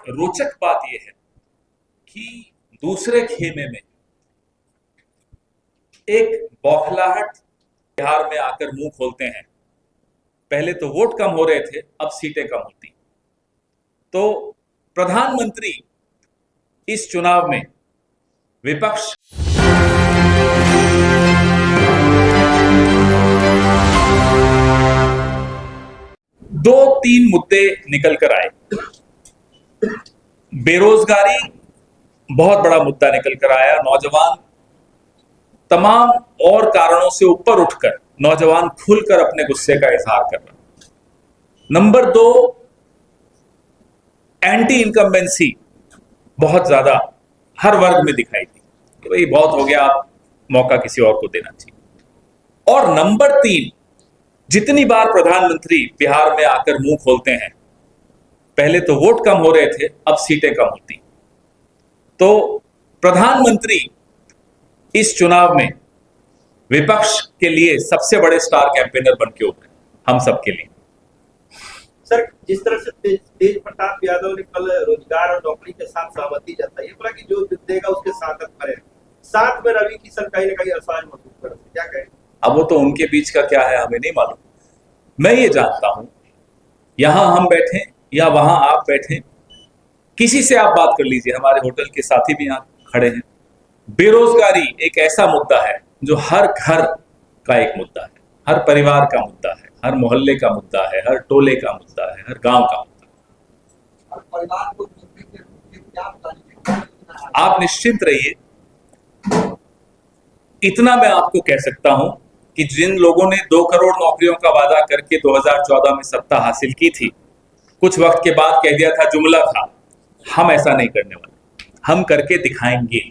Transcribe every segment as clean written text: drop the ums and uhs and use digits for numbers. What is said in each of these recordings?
रोचक बात यह है कि दूसरे खेमे में एक बौखलाहट बिहार में आकर मुंह खोलते हैं। पहले तो वोट कम हो रहे थे, अब सीटें कम होती। तो प्रधानमंत्री इस चुनाव में विपक्ष दो तीन मुद्दे निकल कर आए। बेरोजगारी बहुत बड़ा मुद्दा निकल कर आया। नौजवान तमाम और कारणों से ऊपर उठकर नौजवान खुलकर अपने गुस्से का इजहार कर रहे हैं। नंबर दो, एंटी इनकम्बेंसी बहुत ज्यादा हर वर्ग में दिखाई दी कि भाई बहुत हो गया, आप मौका किसी और को देना चाहिए। और नंबर तीन, जितनी बार प्रधानमंत्री बिहार में आकर मुंह खोलते हैं, पहले तो वोट कम हो रहे थे, अब सीटें कम होती। तो प्रधानमंत्री इस चुनाव में विपक्ष के लिए सबसे बड़े स्टार कैंपेनर बन के उभरे, हम सबके लिए। सर, जिस तरह से तेज प्रताप यादव ने कल रोजगार और नौकरी के साथ सहमति जताई, बोला कि जो देगा उसके साथ खड़े, साथ में रवि किशन कहीं ना कहीं असहज महसूस कर रहे, क्या कहें? अब वो तो उनके बीच का क्या है हमें नहीं मालूम। मैं ये जानता हूं, यहां हम बैठे या वहां आप बैठे, किसी से आप बात कर लीजिए, हमारे होटल के साथी भी यहां खड़े हैं। बेरोजगारी एक ऐसा मुद्दा है जो हर घर का एक मुद्दा है, हर परिवार का मुद्दा है, हर मोहल्ले का मुद्दा है, हर टोले का मुद्दा है, हर गांव का मुद्दा है। आप निश्चिंत रहिए, इतना मैं आपको कह सकता हूं कि जिन लोगों ने 2 करोड़ नौकरियों का वादा करके 2014 में सत्ता हासिल की थी, कुछ वक्त के बाद कह दिया था जुमला था, हम ऐसा नहीं करने वाले, हम करके दिखाएंगे।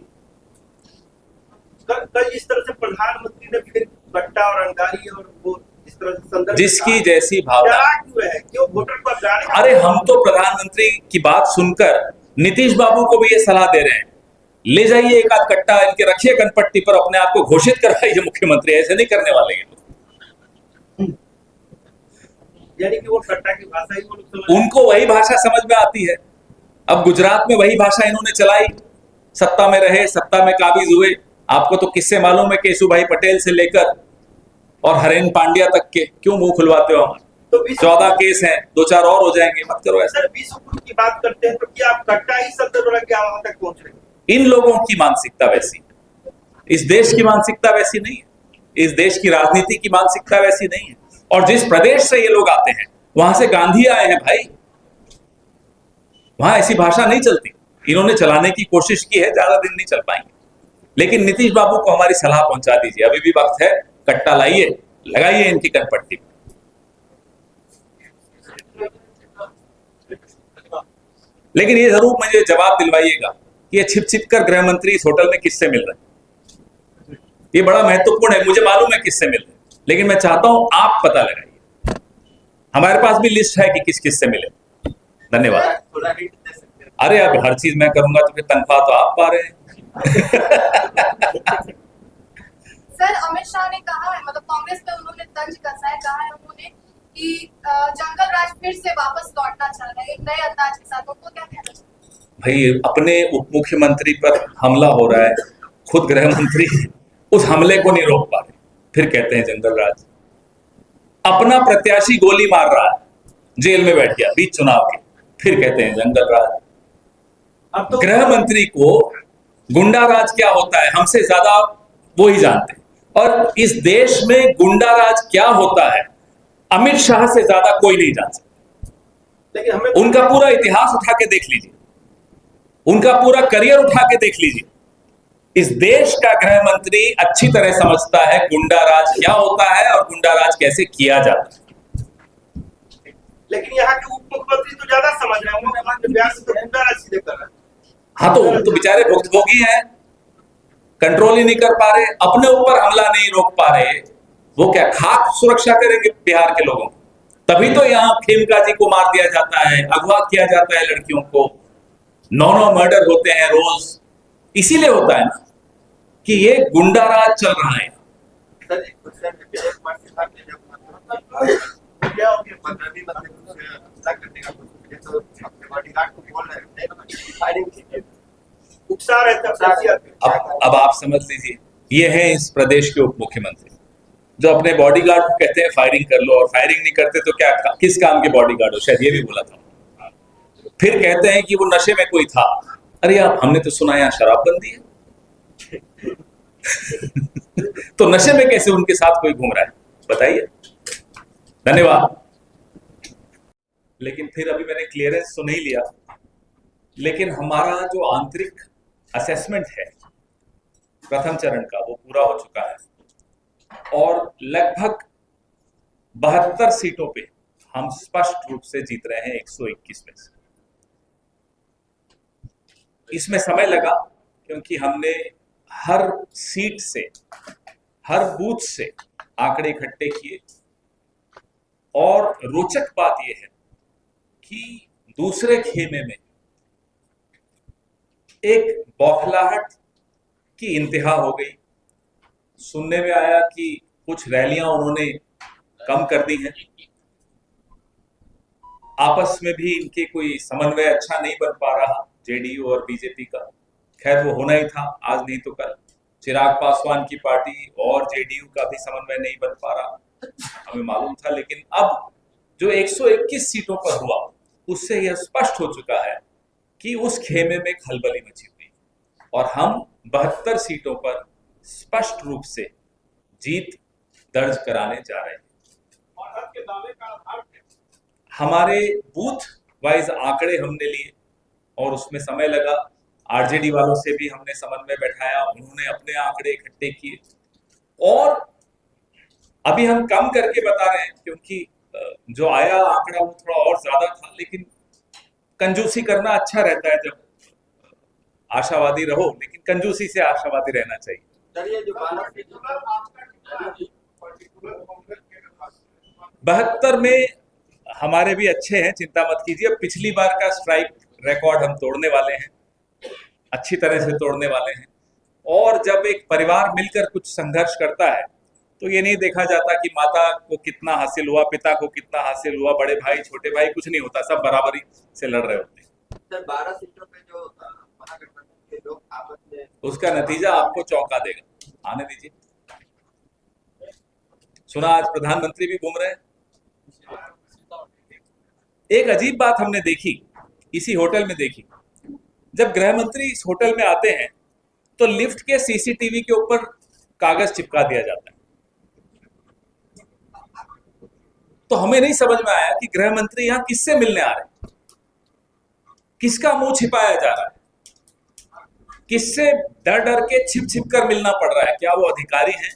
कल जिस तरह से प्रधानमंत्री ने फिर गट्टा और अंगारी और वो इस तरह से संदर्भ जिसकी जैसी भावना, क्यों है, क्यों वोटर पर जाने? अरे हम तो प्रधानमंत्री की बात सुनकर नीतीश बाबू को भी ये सलाह दे रहे हैं, ले जाइए एक आध कट्टा इनके रखिए कनपट्टी पर, अपने आप को घोषित करवाइए मुख्यमंत्री। ऐसे नहीं करने वाले हैं। यानी कि वो कट्टा की भाषा ही वो लोग समझ, उनको वही भाषा समझ में आती है। अब गुजरात में वही भाषा इन्होंने चलाई, सत्ता में रहे, सत्ता में काबिज हुए। आपको तो किससे मालूम है, केशुभाई पटेल से लेकर और हरेन पांड्या तक के। क्यों मुंह खुलवाते हो? हमारे तो 14 केस हैं, 2-4 और हो जाएंगे, मत करो ऐसा। सर, विश्व गुरु की बात करते हैं तो क्या आप कट्टा ही शब्द बोला क्या वहां तक पहुंच रहे? इन लोगों की मानसिकता वैसी है, इस देश की मानसिकता वैसी नहीं है, इस देश की राजनीति की मानसिकता वैसी नहीं है। और जिस प्रदेश से ये लोग आते हैं वहां से गांधी आए हैं भाई, वहां ऐसी भाषा नहीं चलती। इन्होंने चलाने की कोशिश की है, ज्यादा दिन नहीं चल पाएंगे। लेकिन नीतीश बाबू को हमारी सलाह पहुंचा दीजिए, अभी भी वक्त है, कट्टा लाइए, लगाइए इनकी कनपट्टी। लेकिन ये जरूर मुझे जवाब दिलवाइएगा कि ये छिप छिप कर गृह मंत्री इस होटल में किससे मिल रहे हैं। ये बड़ा महत्वपूर्ण है, मुझे मालूम है किससे मिल रहे हैं, लेकिन मैं चाहता हूं आप पता लगाइए। हमारे पास भी लिस्ट है कि किस किस से मिले। धन्यवाद। अरे अब हर चीज मैं करूंगा तो फिर तनख्वाह तो आप पा रहे हैं। सर, अमित शाह ने कहा है, मतलब कांग्रेस पे उन्होंने तंज कसा है, कहा है उन्होंने कि जंगल राज फिर से वापस लौटना चाह रहे हैं एक नए अंदाज के साथ। उनको क्या कहना चाहिए? भाई, अपने उप मुख्यमंत्री पर हमला हो रहा है, खुद गृह मंत्री उस हमले को नहीं रोक पा रहे, फिर कहते हैं जंगल राज। अपना प्रत्याशी गोली मार रहा है, जेल में बैठ गया बीच चुनाव के, फिर कहते हैं जंगल राज। अब तो गृह मंत्री को गुंडा राज क्या होता है हमसे ज्यादा वो ही जानते हैं। और इस देश में गुंडा राज क्या होता है अमित शाह से ज्यादा कोई नहीं जान सकता। लेकिन हमें उनका पूरा इतिहास उठा के देख लीजिए, उनका पूरा करियर उठा के देख लीजिए। इस देश का गृह मंत्री अच्छी तरह समझता है गुंडा राज क्या होता है और गुंडा राज कैसे किया जाता है। लेकिन यहाँ के उप मुख्यमंत्री तो ज्यादा समझ रहे हैं, उन्होंने बयान से तो गुंडा राज सीधे कर रहे हैं। हाँ, तो वो तो बेचारे भुक्तभोगी हैं, कंट्रोल ही नहीं कर पा रहे, अपने ऊपर हमला नहीं रोक पा रहे। वो क्या खाक सुरक्षा करेंगे बिहार के लोगों को? तभी तो यहाँ खेमका जी को मार दिया जाता है, अगवा किया जाता है लड़कियों को, 9 मर्डर होते हैं रोज। इसीलिए होता है ना कि ये गुंडा राज चल रहा है। सर, एक क्वेश्चन है, एक बार सिखा के जब मतलब क्या हो गया 15 करने का, तो अपने बॉडीगार्ड को बोल रहे हैं फायरिंग की उकसा रहे थे शख्सियत पे। अब आप समझ लीजिए, ये है इस प्रदेश के उप मुख्यमंत्री जो अपने बॉडीगार्ड को कहते हैं फायरिंग कर लो, और फायरिंग नहीं करते तो क्या किस काम के बॉडीगार्ड हो, शायद ये भी बोला था। फिर कहते हैं कि वो नशे में कोई था। अरे आप, हमने तो सुना यहाँ शराबबंदी है। तो नशे में कैसे उनके साथ कोई घूम रहा है, बताइए। धन्यवाद। लेकिन फिर अभी मैंने क्लियरेंस तो नहीं लिया, लेकिन हमारा जो आंतरिक असेसमेंट है प्रथम चरण का वो पूरा हो चुका है, और लगभग 72 सीटों पे हम स्पष्ट रूप से जीत रहे हैं 121 में से। इसमें समय लगा क्योंकि हमने हर सीट से, हर बूथ से आंकड़े इकट्ठे किए, और रोचक बात यह है कि दूसरे खेमे में एक बौखलाहट की इंतहा हो गई। सुनने में आया कि कुछ रैलियां उन्होंने कम कर दी हैं, आपस में भी इनके कोई समन्वय अच्छा नहीं बन पा रहा जेडीयू और बीजेपी का। खैर वो होना ही था, आज नहीं तो कल। चिराग पासवान की पार्टी और जेडीयू का भी समन्वय नहीं बन पा रहा, हमें मालूम था। लेकिन अब जो 121 सीटों पर हुआ उससे यह स्पष्ट हो चुका है कि उस खेमे में खलबली मची हुई, और हम 72 सीटों पर स्पष्ट रूप से जीत दर्ज कराने जा रहे हैं। हमारे बूथ वाइज आंकड़े हमने लिए और उसमें समय लगा। आरजेडी वालों से भी हमने समन्वय बैठाया, उन्होंने अपने आंकड़े इकट्ठे किए, और अभी हम कम करके बता रहे हैं क्योंकि जो आया आंकड़ा वो थोड़ा और ज्यादा था। लेकिन कंजूसी करना अच्छा रहता है, जब आशावादी रहो, लेकिन कंजूसी से आशावादी रहना चाहिए। ये जो 72 में हमारे भी अच्छे हैं, चिंता मत कीजिए। पिछली बार का स्ट्राइक रिकॉर्ड हम तोड़ने वाले हैं, अच्छी तरह से तोड़ने वाले हैं। और जब एक परिवार मिलकर कुछ संघर्ष करता है तो ये नहीं देखा जाता कि माता को कितना हासिल हुआ, पिता को कितना हासिल हुआ, बड़े भाई छोटे भाई, कुछ नहीं होता, सब बराबरी से लड़ रहे होते हैं। सर 12 सीटों पे जो महागठबंधन के लोग आपस में, उसका नतीजा आपको चौंका देगा, आने दीजिए। सुना आज प्रधानमंत्री भी घूम रहे हैं। एक अजीब बात हमने देखी, इसी होटल में देखी। जब गृह मंत्री इस होटल में आते हैं तो लिफ्ट के सीसीटीवी के ऊपर कागज चिपका दिया जाता है। तो हमें नहीं समझ में आया कि गृह मंत्री यहां किससे मिलने आ रहे हैं, किसका मुंह छिपाया जा रहा है, किससे डर डर के छिप छिप कर मिलना पड़ रहा है। क्या वो अधिकारी हैं,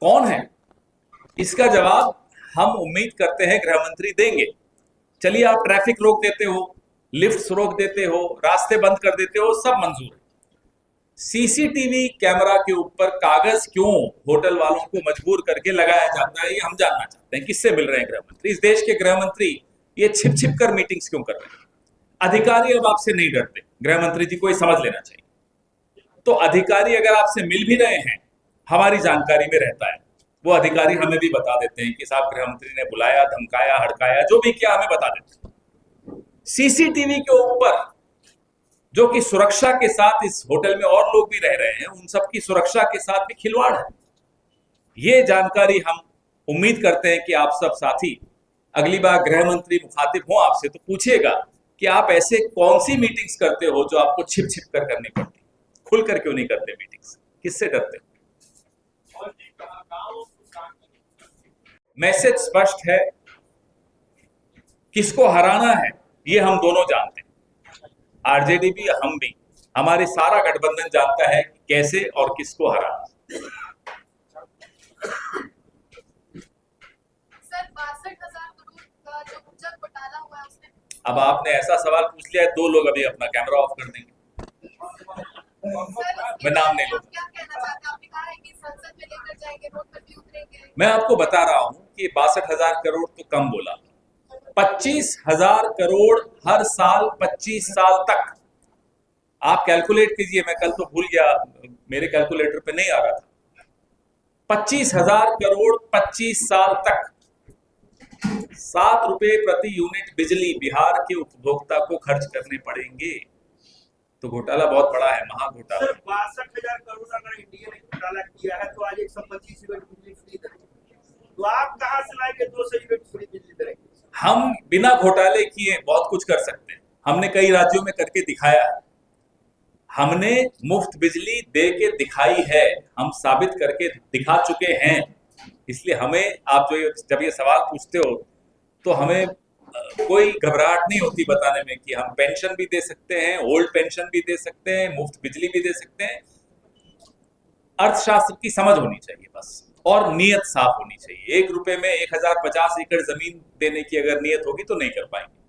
कौन है? इसका जवाब हम उम्मीद करते हैं गृह मंत्री देंगे। चलिए, आप ट्रैफिक रोक देते हो, लिफ्ट रोक देते हो, रास्ते बंद कर देते हो, सब मंजूर है। सीसीटीवी कैमरा के ऊपर कागज क्यों होटल वालों को मजबूर करके लगाया जाता है, ये हम जानना चाहते हैं। किससे मिल रहे हैं गृह मंत्री? इस देश के गृह मंत्री ये छिप छिप कर मीटिंग्स क्यों कर रहे हैं? अधिकारी अब आपसे नहीं डरते, गृह मंत्री जी को ये समझ लेना चाहिए। तो अधिकारी अगर आपसे मिल भी रहे हैं, हमारी जानकारी में रहता है, वो अधिकारी हमें भी बता देते हैं कि साहब गृह मंत्री ने बुलाया, धमकाया, हड़काया, जो भी किया हमें बता देते हैं। सीसीटीवी के ऊपर जो कि सुरक्षा के साथ, इस होटल में और लोग भी रह रहे हैं, उन सबकी सुरक्षा के साथ भी खिलवाड़ है। ये जानकारी हम उम्मीद करते हैं कि आप सब साथी अगली बार गृह मंत्री मुखातिब हो आपसे तो पूछिएगा कि आप ऐसे कौन सी मीटिंग्स करते हो जो आपको छिप छिप कर करनी पड़ती, खुलकर क्यों नहीं करते मीटिंग्स, किससे डरते? मैसेज स्पष्ट है, किसको हराना है ये हम दोनों जानते हैं, आरजेडी भी, हम भी, हमारे सारा गठबंधन जानता है कि कैसे और किसको हराना। सर 62,000 करोड़ का जो ऊर्जा घोटाला हुआ है उसमें, अब आपने ऐसा सवाल पूछ लिया है, 2 लोग अभी अपना कैमरा ऑफ कर देंगे। मैं नाम नहीं लूंगा। क्या कहना चाहते हैं? आपने कहा है कि संसद में लेकर जाएंगे, रोड पर भी उतरेंगे। मैं आपको बता रहा हूं कि 62,000 करोड़ तो कम बोला, 25,000 करोड़ हर साल 25 साल तक। आप कैलकुलेट कीजिए, मैं कल तो भूल गया, मेरे कैलकुलेटर पे नहीं आ रहा था। 25,000 करोड़ 25 साल तक, ₹7 प्रति यूनिट बिजली बिहार के उपभोक्ता को खर्च करने पड़ेंगे। तो घोटाला बहुत बड़ा है, महाघोटाला। सर 62,000 करोड़ अगर इंडिया ने घोटाला किया है तो आज 125 यूनिट बिजली फ्री देंगे, तो आप कहां से लाएंगे 200 यूनिट फ्री बिजली देंगे? हम बिना घोटाले किए बहुत कुछ कर सकते हैं, हमने कई राज्यों में करके दिखाया है। हमने मुफ्त बिजली दे के दिखाई है, हम साबित करके दिखा चुके हैं। इसलिए हमें आप जब ये सवाल पूछते हो तो हमें कोई घबराहट नहीं होती बताने में कि हम पेंशन भी दे सकते हैं, ओल्ड पेंशन भी दे सकते हैं, मुफ्त बिजली भी दे सकते हैं। अर्थशास्त्र की समझ होनी चाहिए बस, और नीयत साफ होनी चाहिए। ₹1 में 1050 एकड़ जमीन देने की अगर नीयत होगी तो नहीं कर पाएंगे।